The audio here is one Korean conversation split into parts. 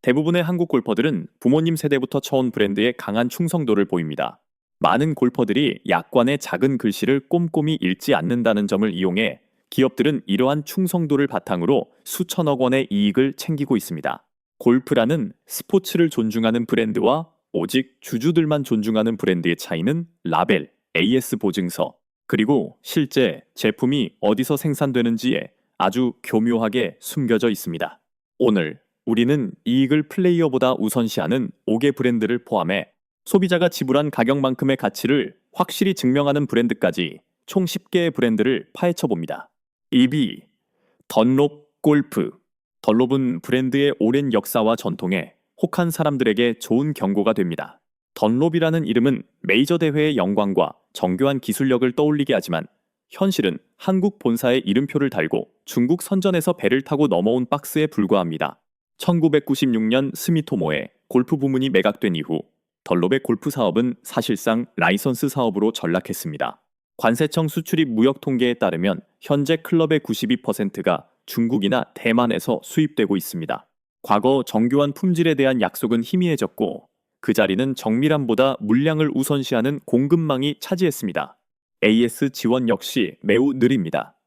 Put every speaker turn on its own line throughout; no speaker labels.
대부분의 한국 골퍼들은 부모님 세대부터 쳐온 브랜드에 강한 충성도를 보입니다. 많은 골퍼들이 약관의 작은 글씨를 꼼꼼히 읽지 않는다는 점을 이용해 기업들은 이러한 충성도를 바탕으로 수천억 원의 이익을 챙기고 있습니다. 골프라는 스포츠를 존중하는 브랜드와 오직 주주들만 존중하는 브랜드의 차이는 라벨, AS 보증서, 그리고 실제 제품이 어디서 생산되는지에 아주 교묘하게 숨겨져 있습니다. 오늘 우리는 이익을 플레이어보다 우선시하는 5개 브랜드를 포함해 소비자가 지불한 가격만큼의 가치를 확실히 증명하는 브랜드까지 총 10개의 브랜드를 파헤쳐 봅니다. 2위, 던롭 골프. 던롭은 브랜드의 오랜 역사와 전통에 혹한 사람들에게 좋은 경고가 됩니다. 던롭이라는 이름은 메이저 대회의 영광과 정교한 기술력을 떠올리게 하지만 현실은 한국 본사의 이름표를 달고 중국 선전에서 배를 타고 넘어온 박스에 불과합니다. 1996년 스미토모에 골프 부문이 매각된 이후 던롭의 골프 사업은 사실상 라이선스 사업으로 전락했습니다. 관세청 수출입 무역 통계에 따르면 현재 클럽의 92%가 중국이나 대만에서 수입되고 있습니다. 과거 정교한 품질에 대한 약속은 희미해졌고 그 자리는 정밀함보다 물량을 우선시하는 공급망이 차지했습니다. AS 지원 역시 매우 느립니다.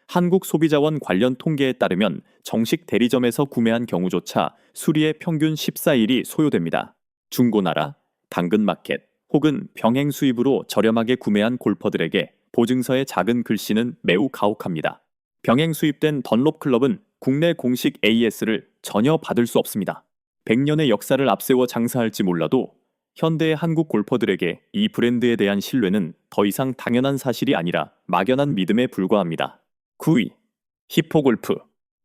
한국소비자원 관련 통계에 따르면 정식 대리점에서 구매한 경우조차 수리에 평균 14일이 소요됩니다. 중고나라, 당근마켓 혹은 병행 수입으로 저렴하게 구매한 골퍼들에게 보증서의 작은 글씨는 매우 가혹합니다. 병행 수입된 던롭 클럽은 국내 공식 AS를 전혀 받을 수 없습니다. 100년의 역사를 앞세워 장사할지 몰라도 현대의 한국 골퍼들에게 이 브랜드에 대한 신뢰는 더 이상 당연한 사실이 아니라 막연한 믿음에 불과합니다. 9위, 히포골프.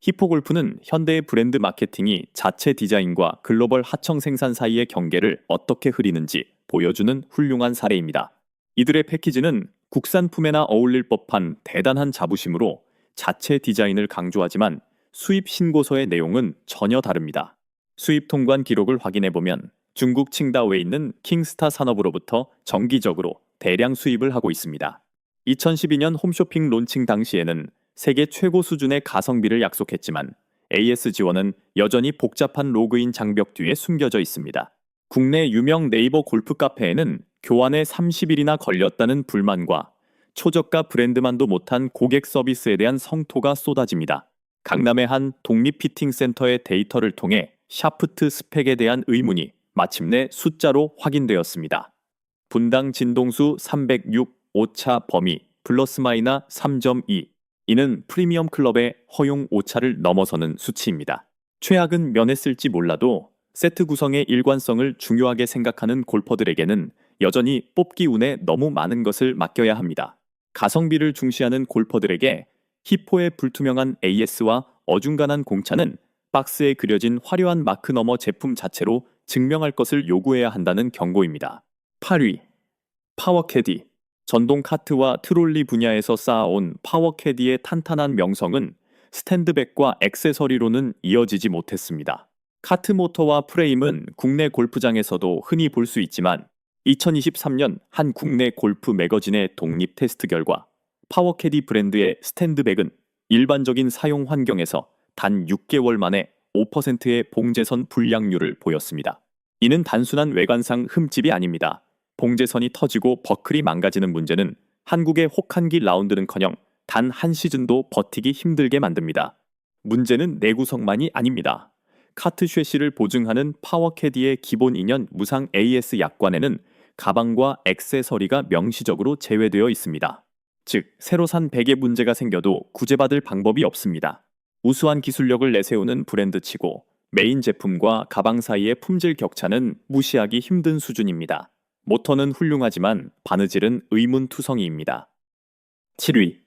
히포골프는 현대의 브랜드 마케팅이 자체 디자인과 글로벌 하청 생산 사이의 경계를 어떻게 흐리는지 보여주는 훌륭한 사례입니다. 이들의 패키지는 국산품에나 어울릴 법한 대단한 자부심으로 자체 디자인을 강조하지만 수입 신고서의 내용은 전혀 다릅니다. 수입 통관 기록을 확인해보면 중국 칭다오에 있는 킹스타 산업으로부터 정기적으로 대량 수입을 하고 있습니다. 2012년 홈쇼핑 론칭 당시에는 세계 최고 수준의 가성비를 약속했지만 AS 지원은 여전히 복잡한 로그인 장벽 뒤에 숨겨져 있습니다. 국내 유명 네이버 골프 카페에는 교환에 30일이나 걸렸다는 불만과 초저가 브랜드만도 못한 고객 서비스에 대한 성토가 쏟아집니다. 강남의 한 독립 피팅 센터의 데이터를 통해 샤프트 스펙에 대한 의문이 마침내 숫자로 확인되었습니다. 분당 진동수 306 오차 범위 플러스 마이너 3.2. 이는 프리미엄 클럽의 허용 오차를 넘어서는 수치입니다. 최악은 면했을지 몰라도 세트 구성의 일관성을 중요하게 생각하는 골퍼들에게는 여전히 뽑기 운에 너무 많은 것을 맡겨야 합니다. 가성비를 중시하는 골퍼들에게 히포의 불투명한 AS와 어중간한 공차는 박스에 그려진 화려한 마크 너머 제품 자체로 증명할 것을 요구해야 한다는 경고입니다. 8위, 파워캐디. 전동 카트와 트롤리 분야에서 쌓아온 파워캐디의 탄탄한 명성은 스탠드백과 액세서리로는 이어지지 못했습니다. 카트 모터와 프레임은 국내 골프장에서도 흔히 볼 수 있지만 2023년 한 국내 골프 매거진의 독립 테스트 결과 파워캐디 브랜드의 스탠드백은 일반적인 사용 환경에서 단 6개월 만에 5%의 봉제선 불량률을 보였습니다. 이는 단순한 외관상 흠집이 아닙니다. 봉제선이 터지고 버클이 망가지는 문제는 한국의 혹한기 라운드는커녕 단 한 시즌도 버티기 힘들게 만듭니다. 문제는 내구성만이 아닙니다. 카트 쉐시를 보증하는 파워캐디의 기본 2년 무상 AS 약관에는 가방과 액세서리가 명시적으로 제외되어 있습니다. 즉, 새로 산 백에 문제가 생겨도 구제받을 방법이 없습니다. 우수한 기술력을 내세우는 브랜드치고 메인 제품과 가방 사이의 품질 격차는 무시하기 힘든 수준입니다. 모터는 훌륭하지만 바느질은 의문투성이입니다. 7위,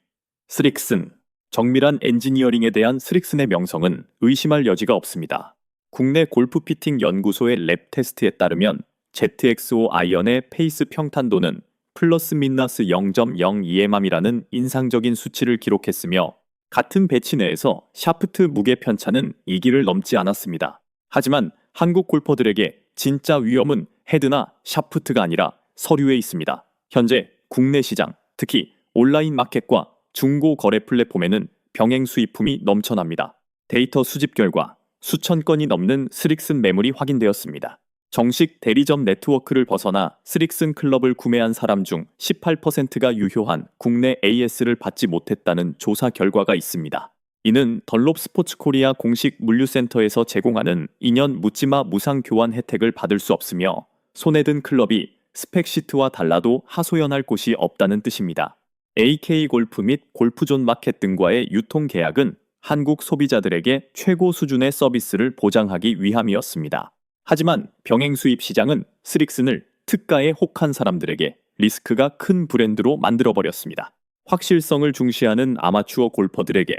스릭슨. 정밀한 엔지니어링에 대한 스릭슨의 명성은 의심할 여지가 없습니다. 국내 골프 피팅 연구소의 랩 테스트에 따르면 ZXO 아이언의 페이스 평탄도는 플러스 미너스 0.02mm이라는 인상적인 수치를 기록했으며 같은 배치 내에서 샤프트 무게 편차는 2기를 넘지 않았습니다. 하지만 한국 골퍼들에게 진짜 위험은 헤드나 샤프트가 아니라 서류에 있습니다. 현재 국내 시장, 특히 온라인 마켓과 중고 거래 플랫폼에는 병행 수입품이 넘쳐납니다. 데이터 수집 결과 수천 건이 넘는 스릭슨 매물이 확인되었습니다. 정식 대리점 네트워크를 벗어나 스릭슨 클럽을 구매한 사람 중 18%가 유효한 국내 AS를 받지 못했다는 조사 결과가 있습니다. 이는 덜롭 스포츠 코리아 공식 물류센터에서 제공하는 2년 묻지마 무상 교환 혜택을 받을 수 없으며 손에 든 클럽이 스펙 시트와 달라도 하소연할 곳이 없다는 뜻입니다. AK 골프 및 골프존 마켓 등과의 유통 계약은 한국 소비자들에게 최고 수준의 서비스를 보장하기 위함이었습니다. 하지만 병행 수입 시장은 스릭슨을 특가에 혹한 사람들에게 리스크가 큰 브랜드로 만들어버렸습니다. 확실성을 중시하는 아마추어 골퍼들에게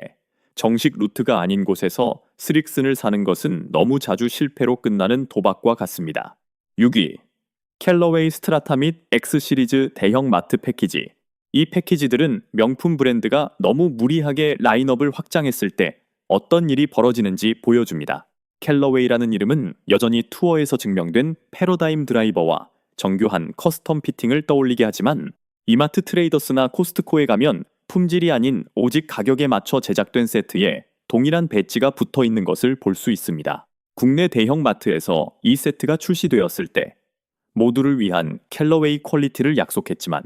정식 루트가 아닌 곳에서 스릭슨을 사는 것은 너무 자주 실패로 끝나는 도박과 같습니다. 6위. 캘러웨이 스트라타 및 X 시리즈 대형 마트 패키지. 이 패키지들은 명품 브랜드가 너무 무리하게 라인업을 확장했을 때 어떤 일이 벌어지는지 보여줍니다. 캘러웨이라는 이름은 여전히 투어에서 증명된 패러다임 드라이버와 정교한 커스텀 피팅을 떠올리게 하지만 이마트 트레이더스나 코스트코에 가면 품질이 아닌 오직 가격에 맞춰 제작된 세트에 동일한 배지가 붙어 있는 것을 볼 수 있습니다. 국내 대형 마트에서 이 세트가 출시되었을 때 모두를 위한 캘러웨이 퀄리티를 약속했지만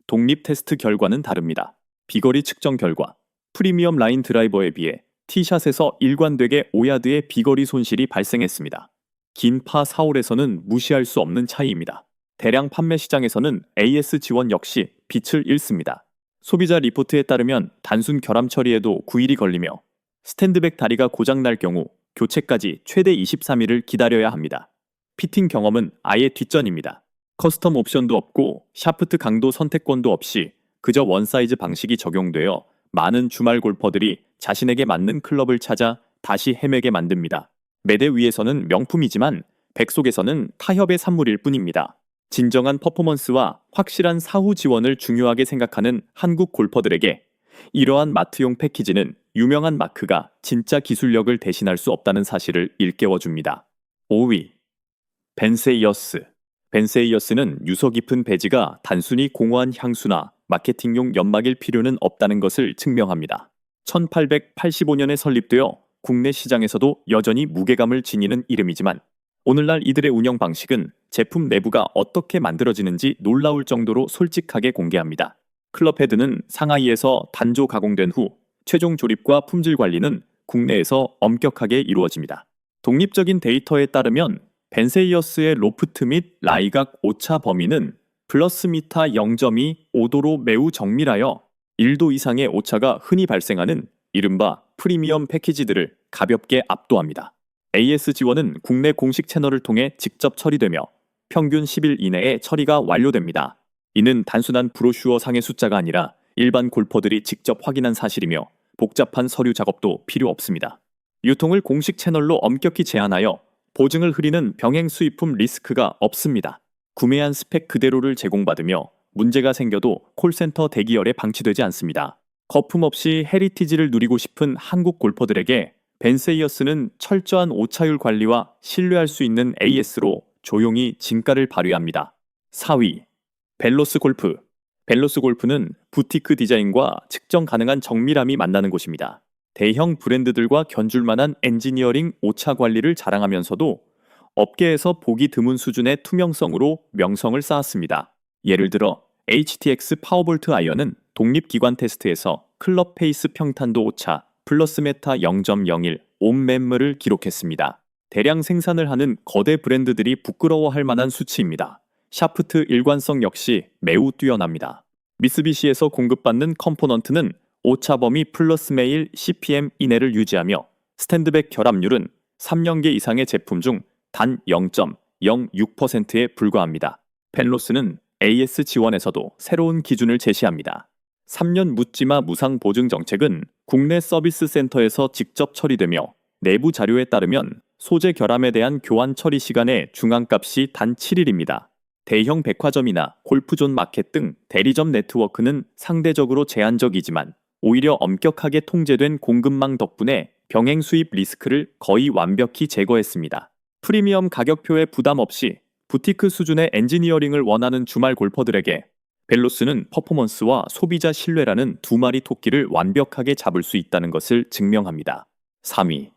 독립 테스트 결과는 다릅니다. 비거리 측정 결과 프리미엄 라인 드라이버에 비해 티샷에서 일관되게 5야드의 비거리 손실이 발생했습니다. 긴 파 4홀에서는 무시할 수 없는 차이입니다. 대량 판매 시장에서는 AS 지원 역시 빛을 잃습니다. 소비자 리포트에 따르면 단순 결함 처리에도 9일이 걸리며 스탠드백 다리가 고장날 경우 교체까지 최대 23일을 기다려야 합니다. 피팅 경험은 아예 뒷전입니다. 커스텀 옵션도 없고 샤프트 강도 선택권도 없이 그저 원사이즈 방식이 적용되어 많은 주말 골퍼들이 자신에게 맞는 클럽을 찾아 다시 헤매게 만듭니다. 매대 위에서는 명품이지만 백 속에서는 타협의 산물일 뿐입니다. 진정한 퍼포먼스와 확실한 사후 지원을 중요하게 생각하는 한국 골퍼들에게 이러한 마트용 패키지는 유명한 마크가 진짜 기술력을 대신할 수 없다는 사실을 일깨워줍니다. 5위. 벤세이어스. 벤세이어스는 유서 깊은 배지가 단순히 공허한 향수나 마케팅용 연막일 필요는 없다는 것을 증명합니다. 1885년에 설립되어 국내 시장에서도 여전히 무게감을 지니는 이름이지만 오늘날 이들의 운영 방식은 제품 내부가 어떻게 만들어지는지 놀라울 정도로 솔직하게 공개합니다. 클럽 헤드는 상하이에서 단조 가공된 후 최종 조립과 품질 관리는 국내에서 엄격하게 이루어집니다. 독립적인 데이터에 따르면 벤세이어스의 로프트 및 라이각 오차 범위는 플러스 미터 0.2 5도로 매우 정밀하여 1도 이상의 오차가 흔히 발생하는 이른바 프리미엄 패키지들을 가볍게 압도합니다. AS 지원은 국내 공식 채널을 통해 직접 처리되며 평균 10일 이내에 처리가 완료됩니다. 이는 단순한 브로슈어 상의 숫자가 아니라 일반 골퍼들이 직접 확인한 사실이며 복잡한 서류 작업도 필요 없습니다. 유통을 공식 채널로 엄격히 제한하여 보증을 흐리는 병행 수입품 리스크가 없습니다. 구매한 스펙 그대로를 제공받으며 문제가 생겨도 콜센터 대기열에 방치되지 않습니다. 거품 없이 헤리티지를 누리고 싶은 한국 골퍼들에게 벤세이어스는 철저한 오차율 관리와 신뢰할 수 있는 AS로 조용히 진가를 발휘합니다. 4위. 벨로스 골프. 벨로스 골프는 부티크 디자인과 측정 가능한 정밀함이 만나는 곳입니다. 대형 브랜드들과 견줄만한 엔지니어링 오차 관리를 자랑하면서도 업계에서 보기 드문 수준의 투명성으로 명성을 쌓았습니다. 예를 들어 HTX 파워볼트 아이언은 독립기관 테스트에서 클럽 페이스 평탄도 오차 플러스 메타 0.01 옴 맴물을 기록했습니다. 대량 생산을 하는 거대 브랜드들이 부끄러워할 만한 수치입니다. 샤프트 일관성 역시 매우 뛰어납니다. 미쓰비시에서 공급받는 컴포넌트는 오차 범위 플러스 매일 CPM 이내를 유지하며 스탠드백 결합률은 3년계 이상의 제품 중 단 0.06%에 불과합니다. 펜로스는 AS 지원에서도 새로운 기준을 제시합니다. 3년 묻지마 무상 보증 정책은 국내 서비스 센터에서 직접 처리되며 내부 자료에 따르면 소재 결함에 대한 교환 처리 시간의 중앙값이 단 7일입니다. 대형 백화점이나 골프존 마켓 등 대리점 네트워크는 상대적으로 제한적이지만 오히려 엄격하게 통제된 공급망 덕분에 병행 수입 리스크를 거의 완벽히 제거했습니다. 프리미엄 가격표에 부담 없이 부티크 수준의 엔지니어링을 원하는 주말 골퍼들에게 벨로스는 퍼포먼스와 소비자 신뢰라는 두 마리 토끼를 완벽하게 잡을 수 있다는 것을 증명합니다. 3위.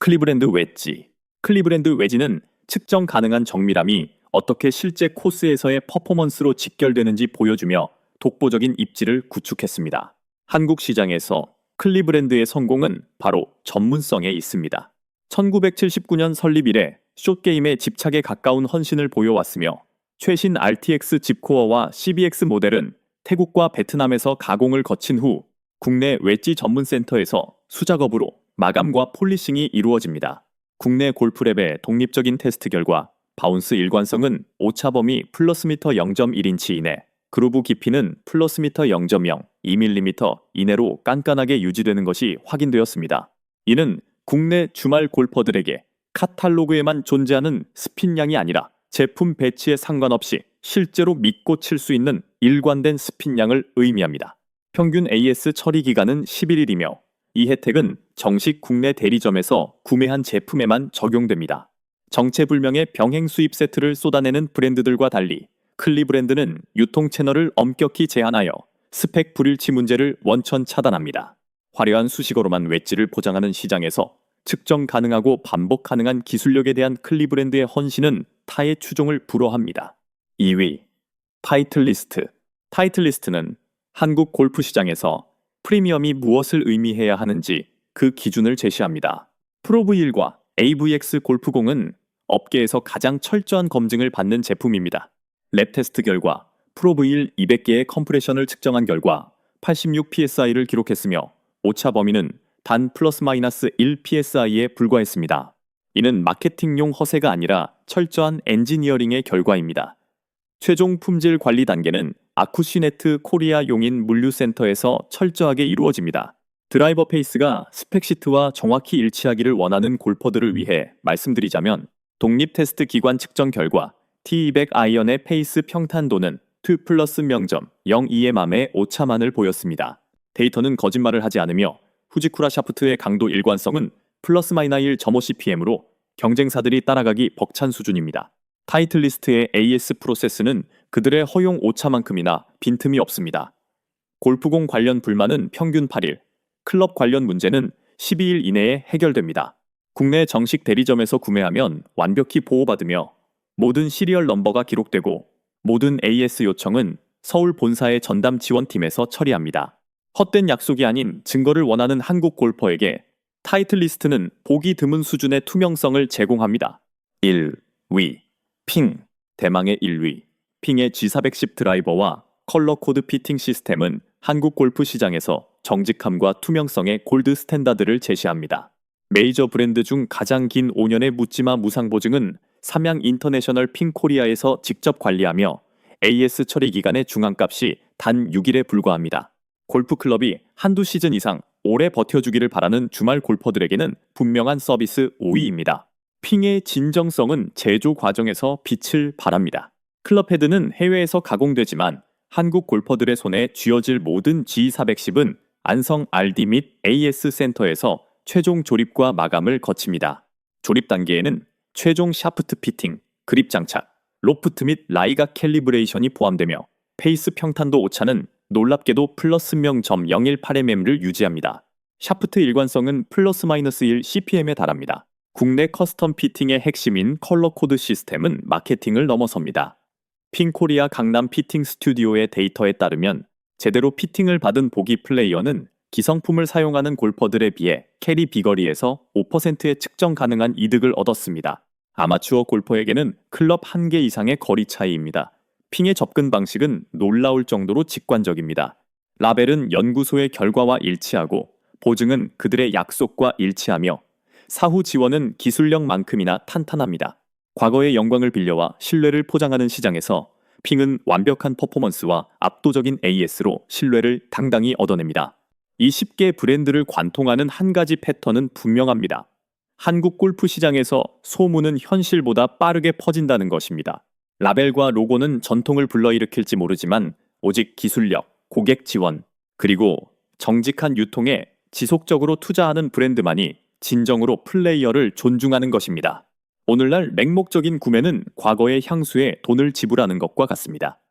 클리브랜드 웨지. 클리브랜드 웨지는 측정 가능한 정밀함이 어떻게 실제 코스에서의 퍼포먼스로 직결되는지 보여주며 독보적인 입지를 구축했습니다. 한국 시장에서 클리브랜드의 성공은 바로 전문성에 있습니다. 1979년 설립 이래 숏게임에 집착에 가까운 헌신을 보여왔으며 최신 RTX 집코어와 CBX 모델은 태국과 베트남에서 가공을 거친 후 국내 웨지 전문 센터에서 수작업으로 마감과 폴리싱이 이루어집니다. 국내 골프랩의 독립적인 테스트 결과 바운스 일관성은 오차 범위 플러스 미터 0.1인치 이내, 그루브 깊이는 플러스 미터 0.0, 2mm 이내로 깐깐하게 유지되는 것이 확인되었습니다. 이는 국내 주말 골퍼들에게 카탈로그에만 존재하는 스핀량이 아니라 제품 배치에 상관없이 실제로 믿고 칠 수 있는 일관된 스핀량을 의미합니다. 평균 AS 처리 기간은 11일이며 이 혜택은 정식 국내 대리점에서 구매한 제품에만 적용됩니다. 정체불명의 병행 수입 세트를 쏟아내는 브랜드들과 달리 클리브랜드는 유통 채널을 엄격히 제한하여 스펙 불일치 문제를 원천 차단합니다. 화려한 수식어로만 웨지를 포장하는 시장에서 측정 가능하고 반복 가능한 기술력에 대한 클리브랜드의 헌신은 타의 추종을 불허합니다. 2위, 타이틀리스트. 타이틀리스트는 한국 골프 시장에서 프리미엄이 무엇을 의미해야 하는지 그 기준을 제시합니다. 프로V1과 AVX 골프공은 업계에서 가장 철저한 검증을 받는 제품입니다. 랩 테스트 결과 프로V1 200개의 컴프레션을 측정한 결과 86 psi를 기록했으며 오차 범위는 단 플러스 마이너스 1 psi에 불과했습니다. 이는 마케팅용 허세가 아니라 철저한 엔지니어링의 결과입니다. 최종 품질 관리 단계는 아쿠시네트 코리아 용인 물류센터에서 철저하게 이루어집니다. 드라이버 페이스가 스펙시트와 정확히 일치하기를 원하는 골퍼들을 위해 말씀드리자면 독립 테스트 기관 측정 결과 T200 아이언의 페이스 평탄도는 2 플러스 0.02의 맘에 오차만을 보였습니다. 데이터는 거짓말을 하지 않으며 후지쿠라 샤프트의 강도 일관성은 플러스 마이너 1.5cpm으로 경쟁사들이 따라가기 벅찬 수준입니다. 타이틀리스트의 AS 프로세스는 그들의 허용 오차만큼이나 빈틈이 없습니다. 골프공 관련 불만은 평균 8일, 클럽 관련 문제는 12일 이내에 해결됩니다. 국내 정식 대리점에서 구매하면 완벽히 보호받으며 모든 시리얼 넘버가 기록되고 모든 AS 요청은 서울 본사의 전담 지원팀에서 처리합니다. 헛된 약속이 아닌 증거를 원하는 한국 골퍼에게 타이틀리스트는 보기 드문 수준의 투명성을 제공합니다. 1위, 핑. 대망의 1위. 핑의 G410 드라이버와 컬러 코드 피팅 시스템은 한국 골프 시장에서 정직함과 투명성의 골드 스탠다드를 제시합니다. 메이저 브랜드 중 가장 긴 5년의 묻지마 무상 보증은 삼양 인터내셔널 핑 코리아에서 직접 관리하며 AS 처리 기간의 중앙값이 단 6일에 불과합니다. 골프 클럽이 한두 시즌 이상 오래 버텨주기를 바라는 주말 골퍼들에게는 분명한 서비스 5위입니다. 핑의 진정성은 제조 과정에서 빛을 발합니다. 클럽 헤드는 해외에서 가공되지만 한국 골퍼들의 손에 쥐어질 모든 G410은 안성 RD 및 AS 센터에서 최종 조립과 마감을 거칩니다. 조립 단계에는 최종 샤프트 피팅, 그립 장착, 로프트 및 라이각 캘리브레이션이 포함되며 페이스 평탄도 오차는 놀랍게도 플러스 0.018mm를 유지합니다. 샤프트 일관성은 플러스 마이너스 1 CPM에 달합니다. 국내 커스텀 피팅의 핵심인 컬러 코드 시스템은 마케팅을 넘어섭니다. 핑코리아 강남 피팅 스튜디오의 데이터에 따르면 제대로 피팅을 받은 보기 플레이어는 기성품을 사용하는 골퍼들에 비해 캐리 비거리에서 5%의 측정 가능한 이득을 얻었습니다. 아마추어 골퍼에게는 클럽 1개 이상의 거리 차이입니다. 핑의 접근 방식은 놀라울 정도로 직관적입니다. 라벨은 연구소의 결과와 일치하고 보증은 그들의 약속과 일치하며 사후 지원은 기술력만큼이나 탄탄합니다. 과거의 영광을 빌려와 신뢰를 포장하는 시장에서 핑은 완벽한 퍼포먼스와 압도적인 AS로 신뢰를 당당히 얻어냅니다. 이 10개 브랜드를 관통하는 한 가지 패턴은 분명합니다. 한국 골프 시장에서 소문은 현실보다 빠르게 퍼진다는 것입니다. 라벨과 로고는 전통을 불러일으킬지 모르지만 오직 기술력, 고객 지원, 그리고 정직한 유통에 지속적으로 투자하는 브랜드만이 진정으로 플레이어를 존중하는 것입니다. 오늘날 맹목적인 구매는 과거의 향수에 돈을 지불하는 것과 같습니다.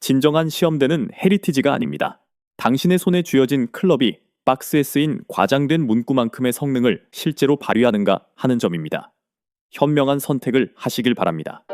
진정한 시험대는 헤리티지가 아닙니다. 당신의 손에 쥐어진 클럽이 박스에 쓰인 과장된 문구만큼의 성능을 실제로 발휘하는가 하는 점입니다. 현명한 선택을 하시길 바랍니다.